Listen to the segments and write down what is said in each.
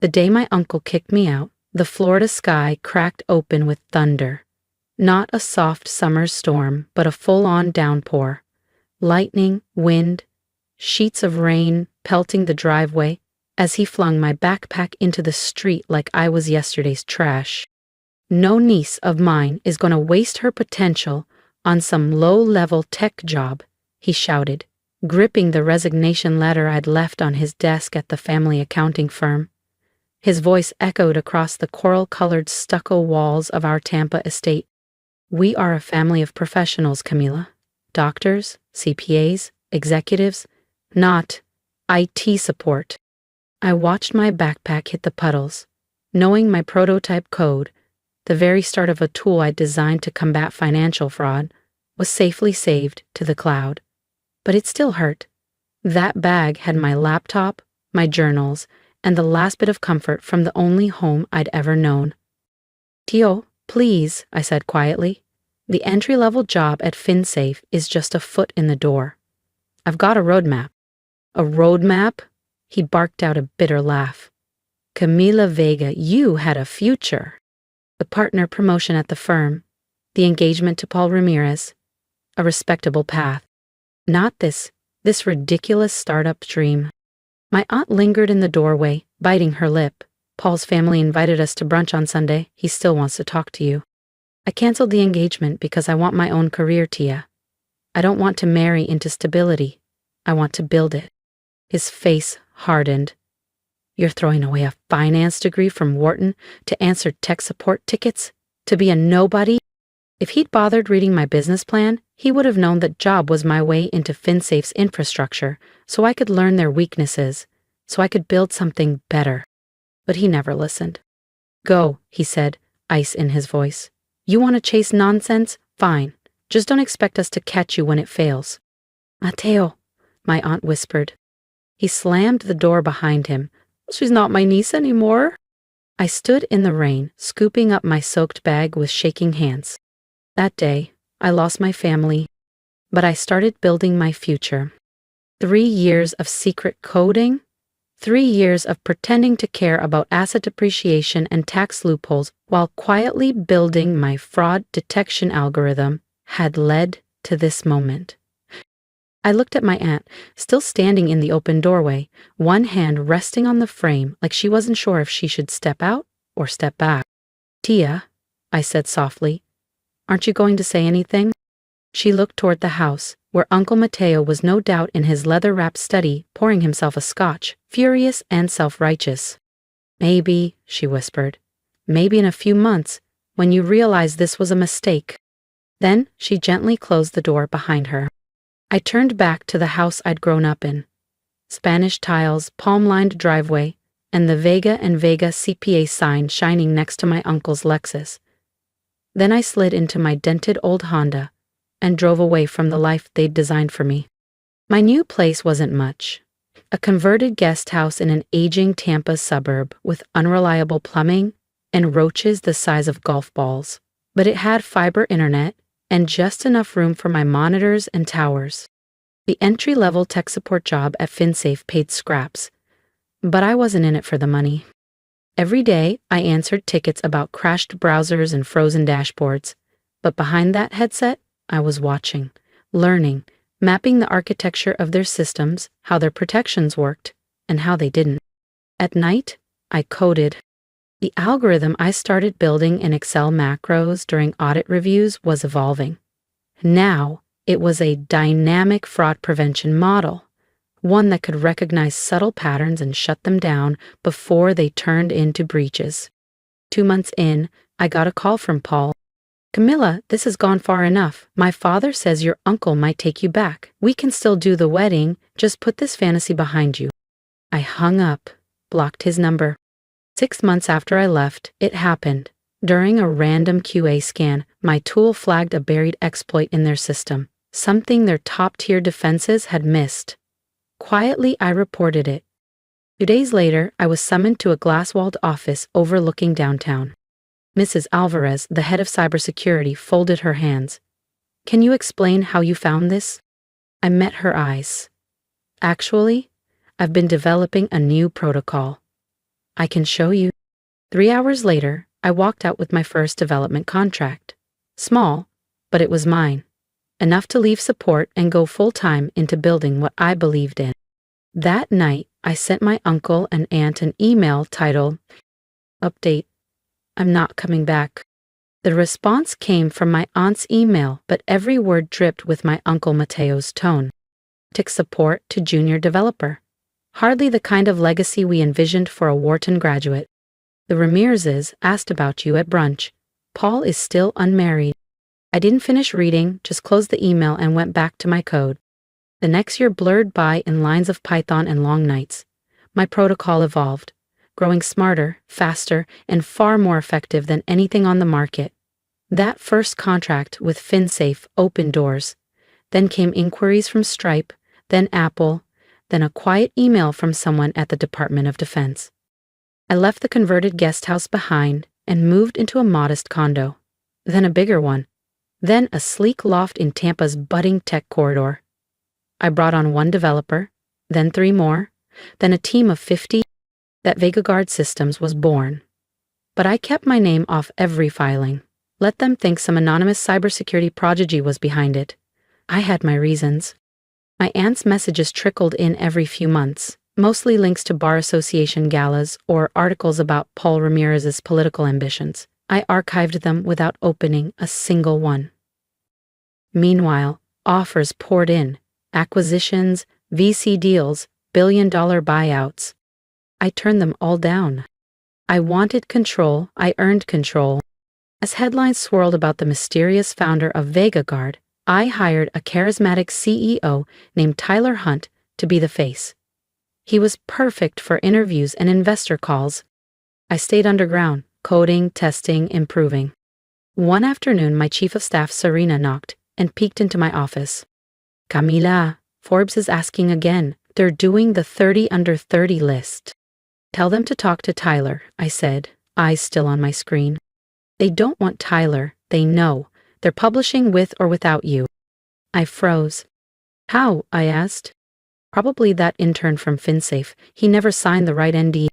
The day my uncle kicked me out, the Florida sky cracked open with thunder. Not a soft summer storm, but a full-on downpour. Lightning, wind, sheets of rain pelting the driveway as he flung my backpack into the street like I was yesterday's trash. No niece of mine is going to waste her potential on some low-level tech job, he shouted, gripping the resignation letter I'd left on his desk at the family accounting firm. His voice echoed across the coral-colored stucco walls of our Tampa estate. We are a family of professionals, Camila. Doctors, CPAs, executives, not IT support. I watched my backpack hit the puddles, knowing my prototype code, the very start of a tool I designed to combat financial fraud, was safely saved to the cloud. But it still hurt. That bag had my laptop, my journals, and the last bit of comfort from the only home I'd ever known. Tio, please, I said quietly. The entry-level job at FinSafe is just a foot in the door. I've got a roadmap. A roadmap? He barked out a bitter laugh. Camila Vega, you had a future. The partner promotion at the firm, the engagement to Paul Ramirez, a respectable path. Not this ridiculous startup dream. My aunt lingered in the doorway, biting her lip. Paul's family invited us to brunch on Sunday. He still wants to talk to you. I canceled the engagement because I want my own career, Tia. I don't want to marry into stability. I want to build it. His face hardened. You're throwing away a finance degree from Wharton to answer tech support tickets? To be a nobody? If he'd bothered reading my business plan, he would have known that job was my way into FinSafe's infrastructure, so I could learn their weaknesses, so I could build something better. But he never listened. Go, he said, ice in his voice. You want to chase nonsense? Fine. Just don't expect us to catch you when it fails. Mateo, my aunt whispered. He slammed the door behind him. She's not my niece anymore. I stood in the rain, scooping up my soaked bag with shaking hands. That day, I lost my family, but I started building my future. 3 years of secret coding, 3 years of pretending to care about asset depreciation and tax loopholes while quietly building my fraud detection algorithm had led to this moment. I looked at my aunt, still standing in the open doorway, one hand resting on the frame like she wasn't sure if she should step out or step back. Tia, I said softly, aren't you going to say anything? She looked toward the house, where Uncle Mateo was no doubt in his leather-wrapped study pouring himself a scotch, furious and self-righteous. Maybe, she whispered, maybe in a few months, when you realize this was a mistake. Then she gently closed the door behind her. I turned back to the house I'd grown up in. Spanish tiles, palm-lined driveway, and the Vega and Vega CPA sign shining next to my uncle's Lexus. Then I slid into my dented old Honda and drove away from the life they'd designed for me. My new place wasn't much. A converted guest house in an aging Tampa suburb with unreliable plumbing and roaches the size of golf balls. But it had fiber internet and just enough room for my monitors and towers. The entry-level tech support job at FinSafe paid scraps, but I wasn't in it for the money. Every day, I answered tickets about crashed browsers and frozen dashboards, but behind that headset, I was watching, learning, mapping the architecture of their systems, how their protections worked, and how they didn't. At night, I coded. The algorithm I started building in Excel macros during audit reviews was evolving. Now, it was a dynamic fraud prevention model, one that could recognize subtle patterns and shut them down before they turned into breaches. 2 months in, I got a call from Paul. Camila, this has gone far enough. My father says your uncle might take you back. We can still do the wedding, just put this fantasy behind you. I hung up, blocked his number. 6 months after I left, it happened. During a random QA scan, my tool flagged a buried exploit in their system, something their top-tier defenses had missed. Quietly, I reported it. 2 days later, I was summoned to a glass-walled office overlooking downtown. Mrs. Alvarez, the head of cybersecurity, folded her hands. Can you explain how you found this? I met her eyes. Actually, I've been developing a new protocol. I can show you. 3 hours later, I walked out with my first development contract. Small, but it was mine. Enough to leave support and go full-time into building what I believed in. That night, I sent my uncle and aunt an email titled, "Update, I'm not coming back." The response came from my aunt's email, but every word dripped with my uncle Mateo's tone. Tech support to junior developer. Hardly the kind of legacy we envisioned for a Wharton graduate. The Ramirezes asked about you at brunch. Paul is still unmarried. I didn't finish reading, just closed the email and went back to my code. The next year blurred by in lines of Python and long nights. My protocol evolved, growing smarter, faster, and far more effective than anything on the market. That first contract with FinSafe opened doors. Then came inquiries from Stripe, then Apple, then a quiet email from someone at the Department of Defense. I left the converted guest house behind and moved into a modest condo, then a bigger one, then a sleek loft in Tampa's budding tech corridor. I brought on one developer, then 3 more, then a team of 50. That VegaGuard Systems was born. But I kept my name off every filing. Let them think some anonymous cybersecurity prodigy was behind it. I had my reasons. My aunt's messages trickled in every few months, mostly links to bar association galas or articles about Paul Ramirez's political ambitions. I archived them without opening a single one. Meanwhile, offers poured in. Acquisitions, VC deals, billion-dollar buyouts. I turned them all down. I wanted control, I earned control. As headlines swirled about the mysterious founder of VegaGuard, I hired a charismatic CEO named Tyler Hunt to be the face. He was perfect for interviews and investor calls. I stayed underground, coding, testing, improving. One afternoon, my chief of staff, Serena, knocked and peeked into my office. "Camila, Forbes is asking again. They're doing the 30 under 30 list." "Tell them to talk to Tyler," I said, eyes still on my screen. "They don't want Tyler, they know. They're publishing with or without you." I froze. "How?" I asked. "Probably that intern from FinSafe. He never signed the right NDA."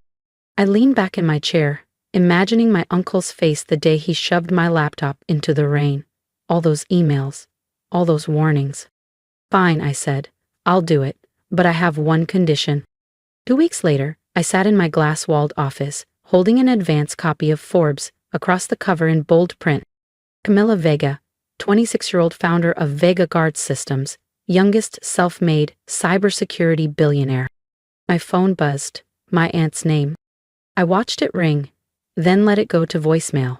I leaned back in my chair, imagining my uncle's face the day he shoved my laptop into the rain. All those emails, all those warnings. "Fine," I said. "I'll do it, but I have one condition." 2 weeks later, I sat in my glass-walled office, holding an advance copy of Forbes, across the cover in bold print. Camila Vega, 26-year-old founder of VegaGuard Systems, youngest self-made cybersecurity billionaire. My phone buzzed, my aunt's name. I watched it ring, then let it go to voicemail.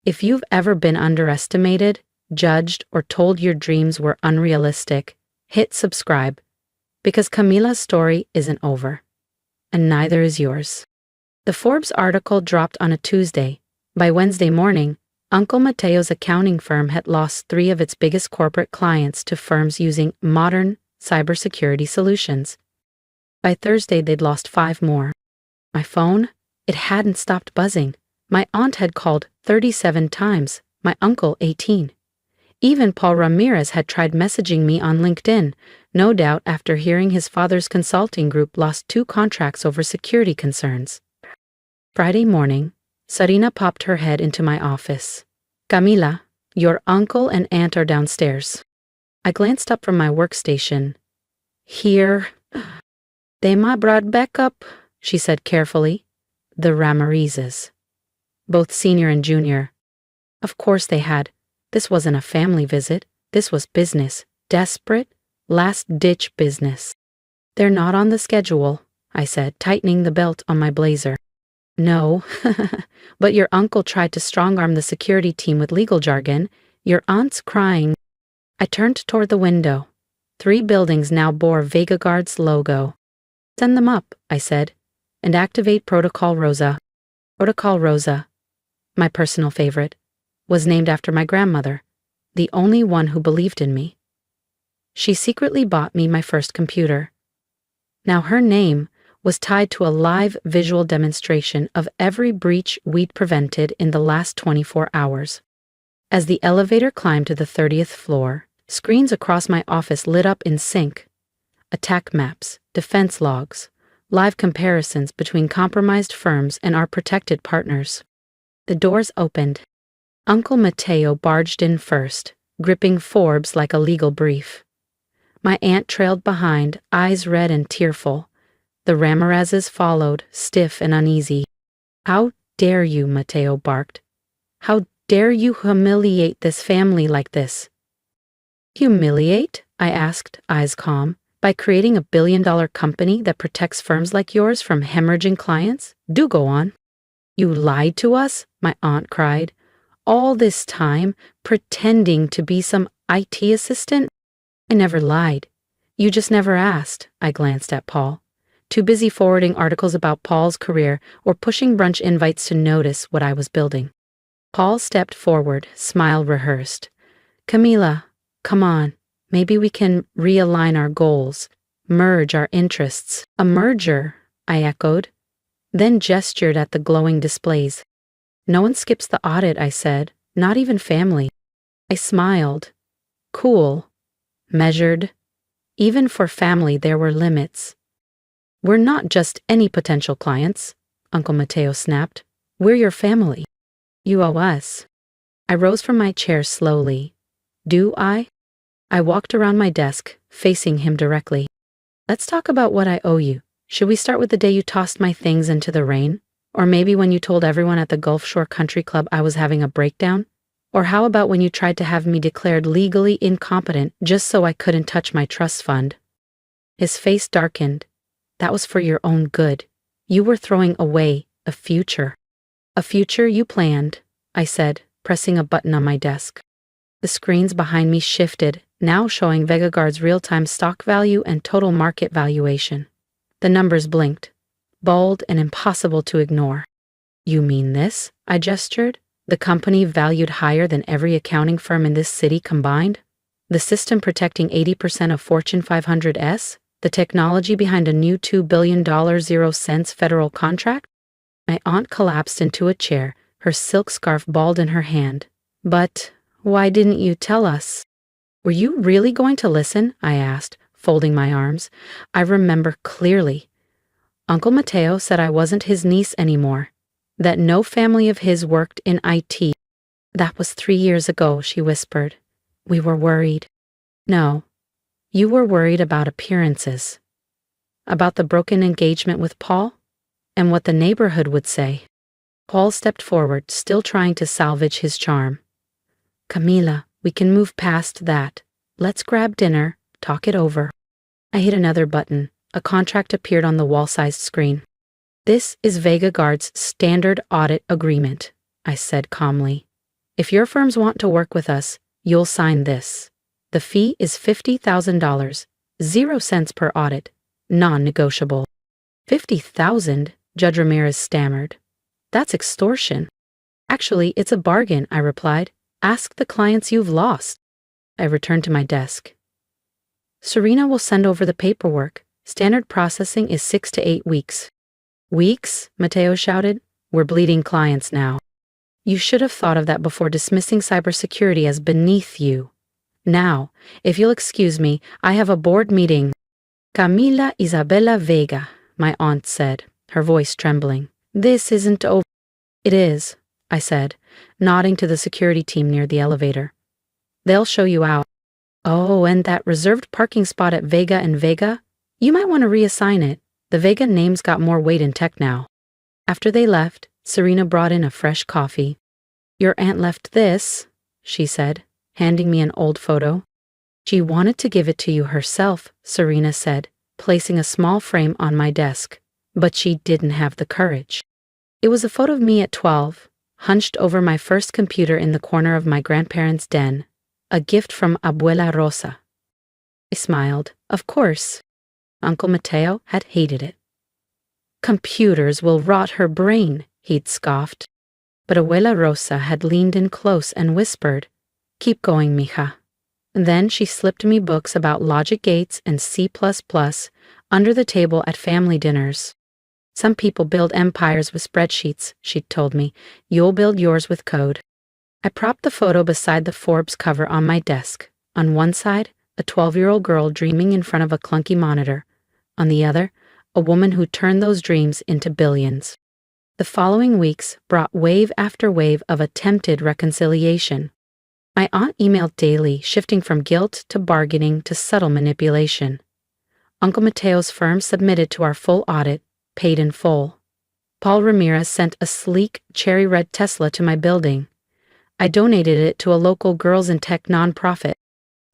If you've ever been underestimated, judged, or told your dreams were unrealistic, hit subscribe, because Camila's story isn't over. And neither is yours. The Forbes article dropped on a Tuesday. By Wednesday morning, Uncle Mateo's accounting firm had lost 3 of its biggest corporate clients to firms using modern cybersecurity solutions. By Thursday, they'd lost 5 more. My phone? It hadn't stopped buzzing. My aunt had called 37 times, my uncle 18. Even Paul Ramirez had tried messaging me on LinkedIn, no doubt after hearing his father's consulting group lost 2 contracts over security concerns. Friday morning, Serena popped her head into my office. "Camila, your uncle and aunt are downstairs." I glanced up from my workstation. "Here." "They ma brought back up," she said carefully. "The Ramirezes. Both senior and junior." Of course they had. This wasn't a family visit. This was business. Desperate, last-ditch business. "They're not on the schedule," I said, tightening the belt on my blazer. "No, but your uncle tried to strong-arm the security team with legal jargon. Your aunt's crying." I turned toward the window. 3 buildings now bore VegaGuard's logo. "Send them up," I said, "and activate Protocol Rosa." Protocol Rosa, my personal favorite, was named after my grandmother, the only one who believed in me. She secretly bought me my first computer. Now her name was tied to a live visual demonstration of every breach we'd prevented in the last 24 hours. As the elevator climbed to the 30th floor, screens across my office lit up in sync. Attack maps, defense logs, live comparisons between compromised firms and our protected partners. The doors opened. Uncle Mateo barged in first, gripping Forbes like a legal brief. My aunt trailed behind, eyes red and tearful. The Ramirezes followed, stiff and uneasy. "How dare you," Mateo barked. "How dare you humiliate this family like this?" "Humiliate?" I asked, eyes calm. "By creating a billion-dollar company that protects firms like yours from hemorrhaging clients? Do go on." "You lied to us?" my aunt cried. "All this time, pretending to be some IT assistant?" "I never lied. You just never asked." I glanced at Paul, too busy forwarding articles about Paul's career or pushing brunch invites to notice what I was building. Paul stepped forward, smile rehearsed. "Camila, come on. Maybe we can realign our goals, merge our interests." "A merger," I echoed, then gestured at the glowing displays. "No one skips the audit," I said, "not even family." I smiled. Cool. Measured. Even for family there were limits. "We're not just any potential clients," Uncle Mateo snapped. "We're your family. You owe us." I rose from my chair slowly. "Do I?" I walked around my desk, facing him directly. "Let's talk about what I owe you. Should we start with the day you tossed my things into the rain? Or maybe when you told everyone at the Gulf Shore Country Club I was having a breakdown? Or how about when you tried to have me declared legally incompetent just so I couldn't touch my trust fund?" His face darkened. "That was for your own good. You were throwing away a future." "A future you planned," I said, pressing a button on my desk. The screens behind me shifted, now showing VegaGuard's real-time stock value and total market valuation. The numbers blinked, bold and impossible to ignore. "You mean this?" I gestured. "The company valued higher than every accounting firm in this city combined? The system protecting 80% of Fortune 500s? The technology behind a new $2 billion 0 cents federal contract?" My aunt collapsed into a chair, her silk scarf balled in her hand. "But why didn't you tell us?" "Were you really going to listen?" I asked, folding my arms. I remember clearly. Uncle Mateo said I wasn't his niece anymore, that no family of his worked in IT. "That was 3 years ago," she whispered. "We were worried." "No, you were worried about appearances. About the broken engagement with Paul? And what the neighborhood would say." Paul stepped forward, still trying to salvage his charm. "Camila, we can move past that. Let's grab dinner, talk it over." I hit another button. A contract appeared on the wall-sized screen. "This is VegaGuard's standard audit agreement," I said calmly. "If your firms want to work with us, you'll sign this. The fee is $50,000, 0 cents per audit, non-negotiable." "50,000?" Judge Ramirez stammered. "That's extortion." "Actually, it's a bargain," I replied. "Ask the clients you've lost." I returned to my desk. "Serena will send over the paperwork. Standard processing is 6 to 8 weeks." "Weeks?" Mateo shouted. "We're bleeding clients now." "You should have thought of that before dismissing cybersecurity as beneath you. Now, if you'll excuse me, I have a board meeting." "Camila Isabella Vega," my aunt said, her voice trembling. "This isn't over." "It is," I said, nodding to the security team near the elevator. "They'll show you out." "Oh, and that reserved parking spot at Vega and Vega? You might want to reassign it. The Vega name's got more weight in tech now." After they left, Serena brought in a fresh coffee. "Your aunt left this," she said, handing me an old photo. "She wanted to give it to you herself," Serena said, placing a small frame on my desk. "But she didn't have the courage." It was a photo of me at 12, hunched over my first computer in the corner of my grandparents' den, a gift from Abuela Rosa. I smiled. Of course. Uncle Mateo had hated it. "Computers will rot her brain," he'd scoffed. But Abuela Rosa had leaned in close and whispered, "Keep going, mija." Then she slipped me books about logic gates and C++ under the table at family dinners. "Some people build empires with spreadsheets," she'd told me. "You'll build yours with code." I propped the photo beside the Forbes cover on my desk. On one side, a 12-year-old girl dreaming in front of a clunky monitor. On the other, a woman who turned those dreams into billions. The following weeks brought wave after wave of attempted reconciliation. My aunt emailed daily, shifting from guilt to bargaining to subtle manipulation. Uncle Mateo's firm submitted to our full audit, paid in full. Paul Ramirez sent a sleek, cherry-red Tesla to my building. I donated it to a local girls in tech nonprofit.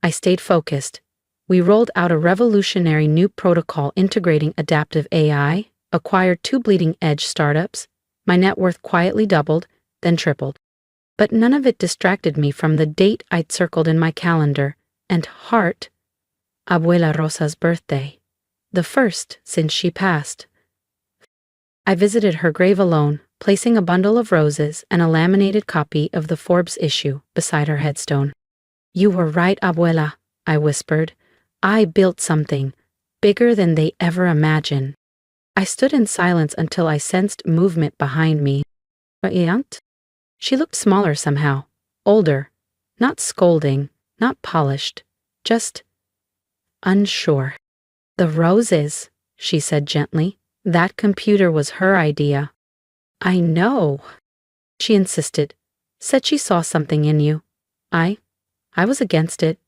I stayed focused. We rolled out a revolutionary new protocol integrating adaptive AI, acquired 2 bleeding-edge startups. My net worth quietly doubled, then tripled. But none of it distracted me from the date I'd circled in my calendar, and heart, Abuela Rosa's birthday. The first since she passed. I visited her grave alone, placing a bundle of roses and a laminated copy of the Forbes issue beside her headstone. "You were right, Abuela," I whispered. "I built something bigger than they ever imagined." I stood in silence until I sensed movement behind me. "Aunt?" She looked smaller somehow, older, not scolding, not polished, just unsure. "The roses," she said gently. "That computer was her idea." "I know," she insisted. "Said she saw something in you. I was against it,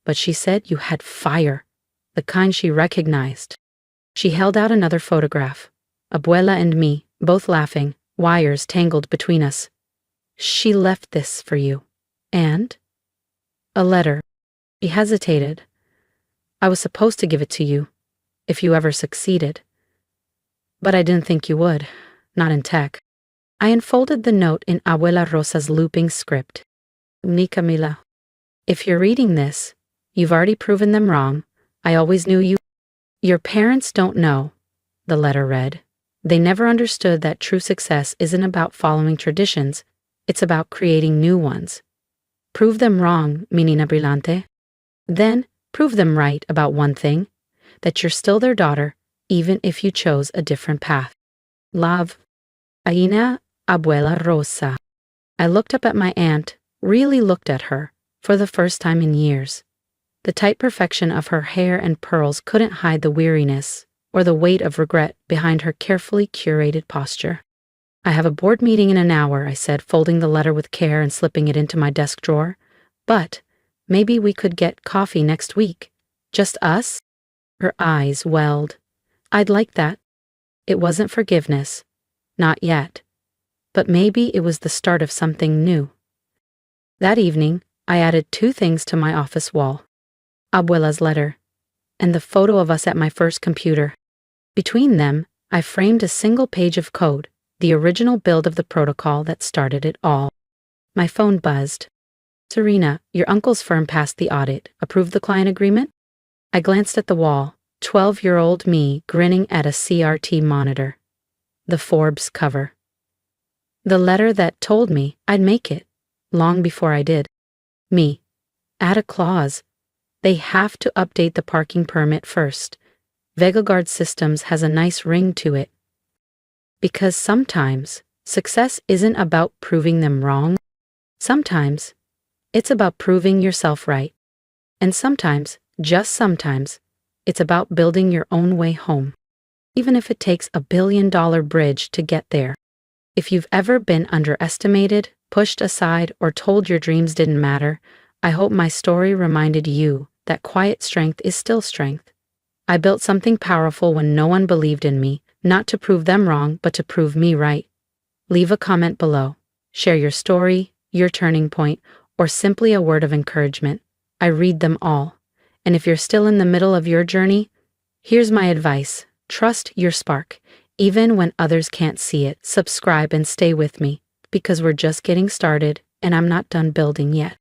but she said you had fire, the kind she recognized." She held out another photograph. Abuela and me, both laughing, wires tangled between us. "She left this for you. And?" "A letter." She hesitated. "I was supposed to give it to you, if you ever succeeded. But I didn't think you would, not in tech." I unfolded the note in Abuela Rosa's looping script. "Ni Camila, if you're reading this, you've already proven them wrong. I always knew you. Your parents don't know," the letter read. "They never understood that true success isn't about following traditions, it's about creating new ones. Prove them wrong, menina brillante. Then prove them right about one thing, that you're still their daughter, even if you chose a different path. Love, Aina Abuela Rosa." I looked up at my aunt, really looked at her, for the first time in years. The tight perfection of her hair and pearls couldn't hide the weariness or the weight of regret behind her carefully curated posture. "I have a board meeting in an hour," I said, folding the letter with care and slipping it into my desk drawer. "But maybe we could get coffee next week. Just us?" Her eyes welled. "I'd like that." It wasn't forgiveness. Not yet. But maybe it was the start of something new. That evening, I added 2 things to my office wall. Abuela's letter, and the photo of us at my first computer. Between them, I framed a single page of code, the original build of the protocol that started it all. My phone buzzed. "Serena, your uncle's firm passed the audit. Approved the client agreement?" I glanced at the wall, 12-year-old me grinning at a CRT monitor. The Forbes cover. The letter that told me I'd make it, long before I did. Me. Add a clause. They have to update the parking permit first. VegaGuard Systems has a nice ring to it. Because sometimes, success isn't about proving them wrong. Sometimes, it's about proving yourself right. And sometimes, just sometimes, it's about building your own way home. Even if it takes a billion-dollar bridge to get there. If you've ever been underestimated, pushed aside, or told your dreams didn't matter, I hope my story reminded you that quiet strength is still strength. I built something powerful when no one believed in me, not to prove them wrong, but to prove me right. Leave a comment below. Share your story, your turning point, or simply a word of encouragement. I read them all. And if you're still in the middle of your journey, here's my advice. Trust your spark. Even when others can't see it, subscribe and stay with me, because we're just getting started, and I'm not done building yet.